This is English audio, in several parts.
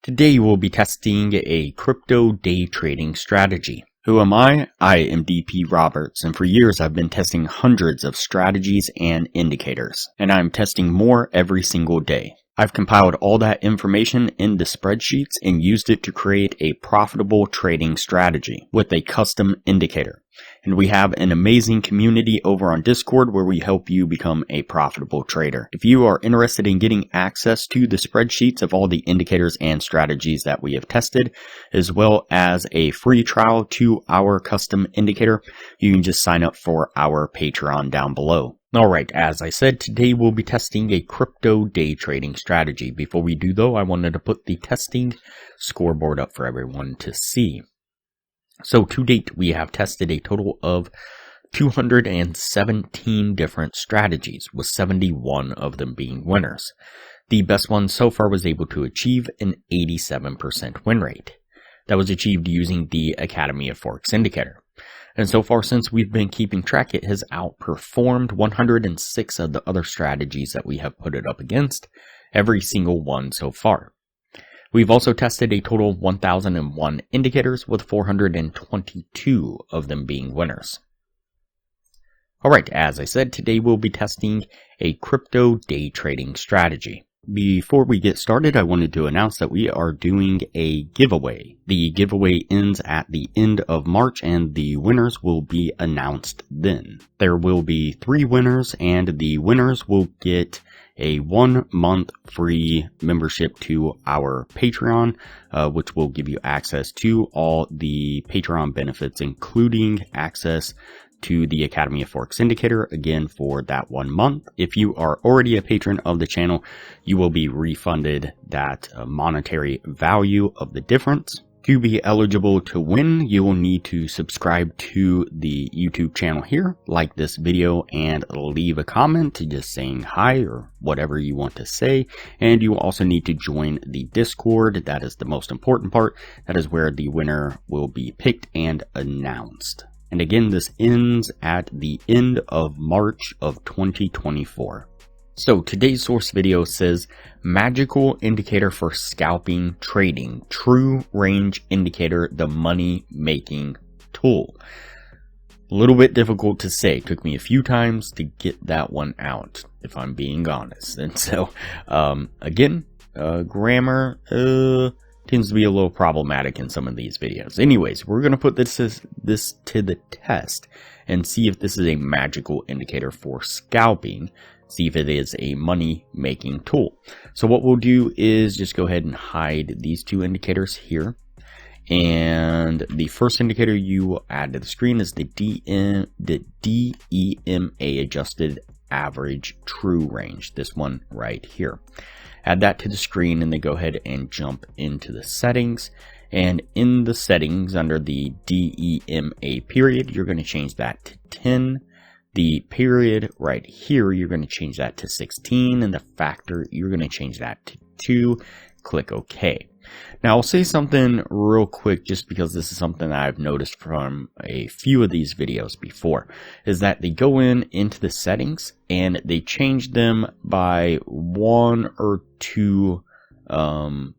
Today we'll be testing a crypto day trading strategy. Who am I? I am DP Roberts, and for years I've been testing hundreds of strategies and indicators, and I'm testing more every single day. I've compiled all that information into spreadsheets and used it to create a profitable trading strategy with a custom indicator. And we have an amazing community over on Discord where we help you become a profitable trader. If you are interested in getting access to the spreadsheets of all the indicators and strategies that we have tested, as well as a free trial to our custom indicator, you can just sign up for our Patreon down below. Alright, as I said, today we'll be testing a crypto day trading strategy. Before we do though, I wanted to put the testing scoreboard up for everyone to see. So to date, we have tested a total of 217 different strategies, with 71 of them being winners. The best one so far was able to achieve an 87% win rate. That was achieved using the Academy of Forex indicator. And so far, since we've been keeping track, it has outperformed 106 of the other strategies that we have put it up against, every single one so far. We've also tested a total of 1,001 indicators, with 422 of them being winners. Alright, as I said, today we'll be testing a crypto day trading strategy. Before we get started, I wanted to announce that we are doing a giveaway. The giveaway ends at the end of March and the winners will be announced then. There will be 3 winners, and the winners will get a 1-month free membership to our Patreon, which will give you access to all the Patreon benefits, including access to the Academy of Forex indicator, again for that 1 month. If you are already a patron of the channel, you will be refunded that monetary value of the difference. To be eligible to win, you will need to subscribe to the YouTube channel here, like this video, and leave a comment just saying hi or whatever you want to say. And you will also need to join the Discord. That is the most important part. That is where the winner will be picked and announced. And again, this ends at the end of March of 2024. So today's source video says, magical indicator for scalping trading, true range indicator, the money making tool. A little bit difficult to say. It took me a few times to get that one out, if I'm being honest. And so, again, grammar, tends to be a little problematic in some of these videos. Anyways, we're going to put this to the test and see if this is a magical indicator for scalping. See if it is a money making tool. So what we'll do is just go ahead and hide these 2 indicators here. And the first indicator you will add to the screen is the DEMA adjusted average true range. This one right here. Add that to the screen and then go ahead and jump into the settings. And in the settings under the DEMA period, you're going to change that to 10. The period right here, you're going to change that to 16, and the factor, you're going to change that to 2. Click OK. Now, I'll say something real quick, just because this is something that I've noticed from a few of these videos before, is that they go into the settings and they change them by 1 or 2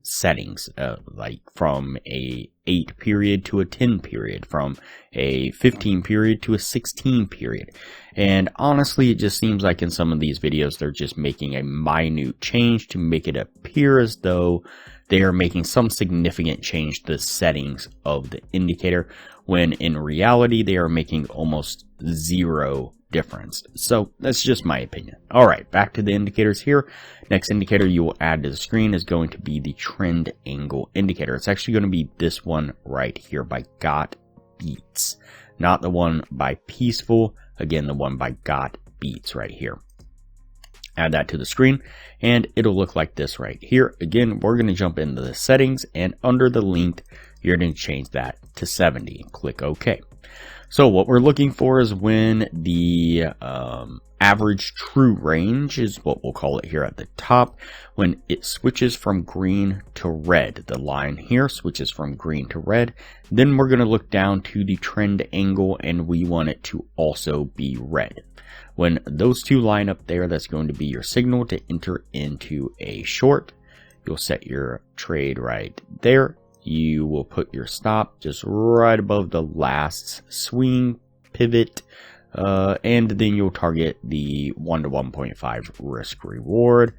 settings, like from a 8 period to a 10 period, from a 15 period to a 16 period. And honestly, it just seems like in some of these videos, they're just making a minute change to make it appear as though they are making some significant change to the settings of the indicator, when in reality, they are making almost 0 difference. So that's just my opinion. Alright, back to the indicators here. Next indicator you will add to the screen is going to be the trend angle indicator. It's actually going to be this one right here by Got Beats, not the one by Peaceful. Again, the one by Got Beats right here. Add that to the screen and it'll look like this right here. Again, we're going to jump into the settings, and under the length, you're going to change that to 70. Click OK. So what we're looking for is when the average true range is what we'll call it here at the top, when it switches from green to red. The line here switches from green to red. Then we're going to look down to the trend angle, and we want it to also be red. When those two line up there, that's going to be your signal to enter into a short. You'll set your trade right there. You will put your stop just right above the last swing pivot, and then you'll target the 1 to 1.5 risk reward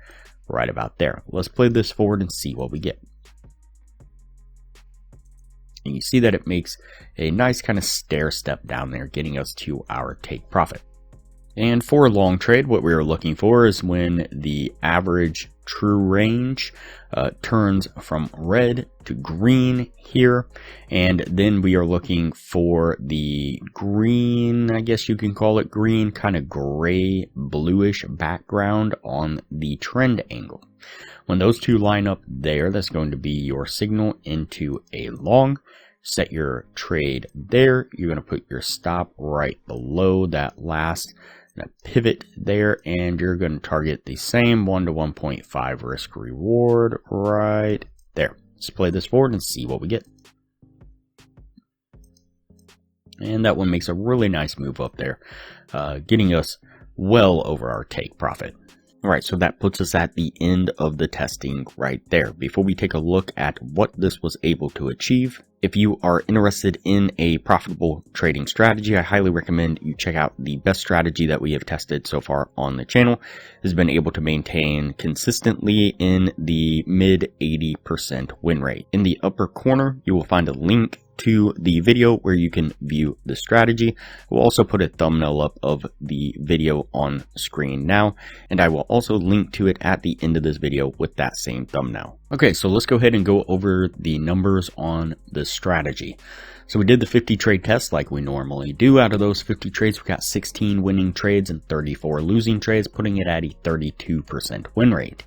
right about there. Let's play this forward and see what we get. And you see that it makes a nice kind of stair step down there, getting us to our take profit. And for a long trade, what we are looking for is when the average true range turns from red to green here, and then we are looking for the green, I guess you can call it green, kind of gray bluish background on the trend angle. When those two line up there, that's going to be your signal into a long. Set your trade there. You're going to put your stop right below that last pivot there, and you're going to target the same 1 to 1.5 risk reward right there. Let's play this forward and see what we get. And that one makes a really nice move up there, getting us well over our take profit. Alright, so that puts us at the end of the testing right there. Before we take a look at what this was able to achieve, if you are interested in a profitable trading strategy, I highly recommend you check out the best strategy that we have tested so far on the channel. It has been able to maintain consistently in the mid 80% win rate. In the upper corner, you will find a link to the video where you can view the strategy. We'll also put a thumbnail up of the video on screen now, and I will also link to it at the end of this video with that same thumbnail. Okay, so let's go ahead and go over the numbers on the strategy. So we did the 50 trade test like we normally do. Out of those 50 trades, we got 16 winning trades and 34 losing trades, putting it at a 32% win rate.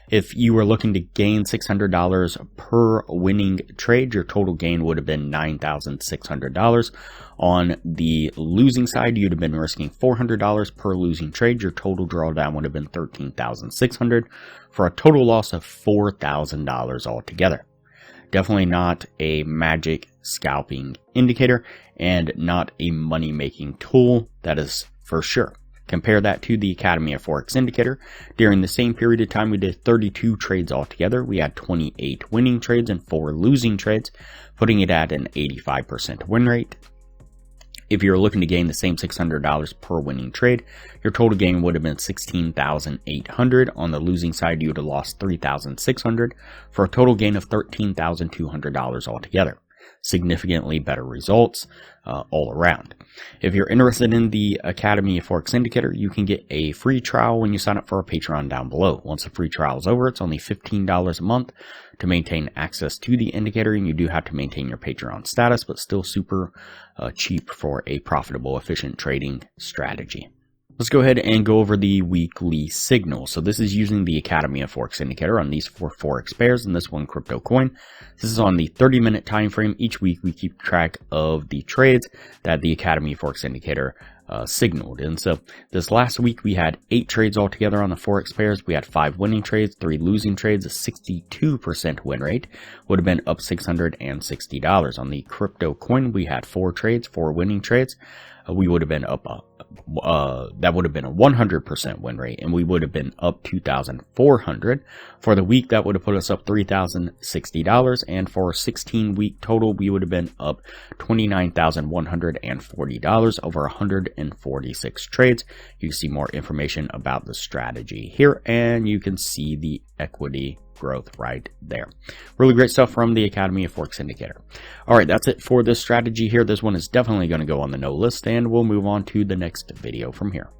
If you were looking to gain $600 per winning trade, your total gain would have been $9,600. On the losing side, you'd have been risking $400 per losing trade. Your total drawdown would have been $13,600 for a total loss of $4,000 altogether. Definitely not a magic scalping indicator and not a money-making tool, that is for sure. Compare that to the Academy of Forex indicator. During the same period of time, we did 32 trades altogether. We had 28 winning trades and 4 losing trades, putting it at an 85% win rate. If you're looking to gain the same $600 per winning trade, your total gain would have been $16,800. On the losing side, you would have lost $3,600 for a total gain of $13,200 altogether. Significantly better results all around. If you're interested in the Academy of Forex Indicator, you can get a free trial when you sign up for our Patreon down below. Once the free trial is over, it's only $15 a month to maintain access to the indicator, and you do have to maintain your Patreon status, but still super cheap for a profitable, efficient trading strategy. Let's go ahead and go over the weekly signal. So this is using the Academy of Forex indicator on these 4 Forex pairs and this one crypto coin. This is on the 30-minute time frame. Each week we keep track of the trades that the Academy of Forex indicator signaled. And so this last week we had 8 trades altogether on the Forex pairs. We had 5 winning trades, 3 losing trades, a 62% win rate. Would have been up $660. On the crypto coin, we had 4 trades, 4 winning trades. We would have been up, that would have been a 100% win rate, and we would have been up $2,400. For the week, that would have put us up $3,060, and for a 16-week total, we would have been up $29,140 over 146 trades. You can see more information about the strategy here, and you can see the equity growth right there. Really great stuff from the Academy of Forex indicator. All right, that's it for this strategy here. This one is definitely going to go on the no list, and we'll move on to the next video from here.